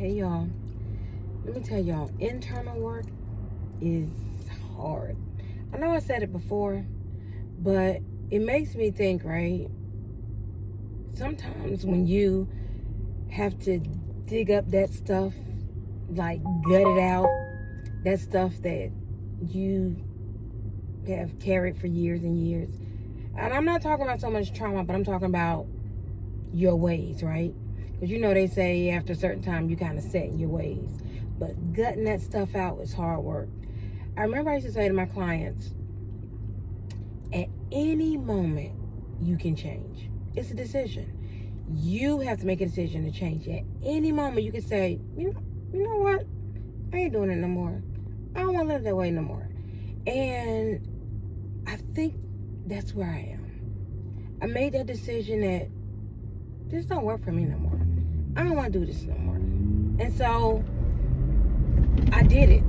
Hey y'all, let me tell y'all, internal work is hard. I know I said it before, but it makes me think, right? Sometimes when you have to dig up that stuff, like gut it out, that stuff that you have carried for years and years. And I'm not talking about so much trauma, but I'm talking about your ways, right? Because they say after a certain time you kind of set in your ways. But gutting that stuff out is hard work. I remember I used to say to my clients, at any moment you can change. It's a decision. You have to make a decision to change. At any moment you can say, you know what? I ain't doing it no more. I don't want to live that way no more. And I think that's where I am. I made that decision that this don't work for me no more. I don't want to do this no more. And so I did it.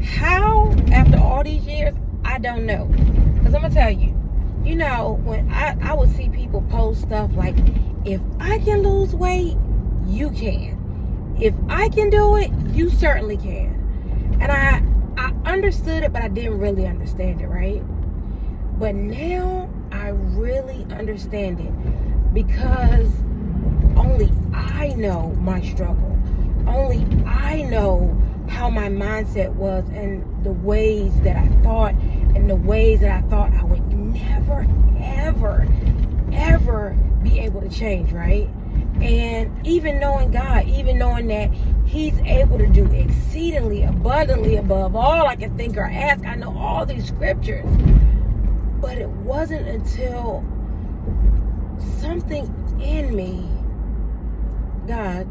How, after all these years, I don't know. Because I'm going to tell you, when I would see people post stuff like, if I can lose weight, you can. If I can do it, you certainly can. And I understood it, but I didn't really understand it, right? But now I really understand it because only I know my struggle. Only I know how my mindset was and the ways that I thought and the ways that I thought I would never, ever, ever be able to change, right? And even knowing God, even knowing that He's able to do exceedingly abundantly above all I can think or ask. I know all these scriptures. But it wasn't until something in me, God,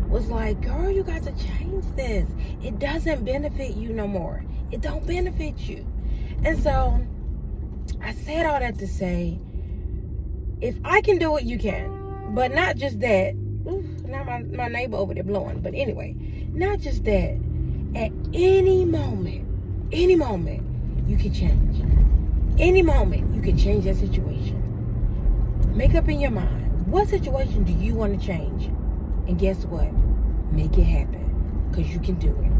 was like, girl, you got to change this. It doesn't benefit you no more. It don't benefit you. And so I said all that to say, if I can do it, you can. But not just that. Oof, now my neighbor over there blowing. But anyway, not just that. At any moment, you can change. Any moment, you can change that situation. Make up in your mind, what situation do you want to change? And guess what? Make it happen. Because you can do it.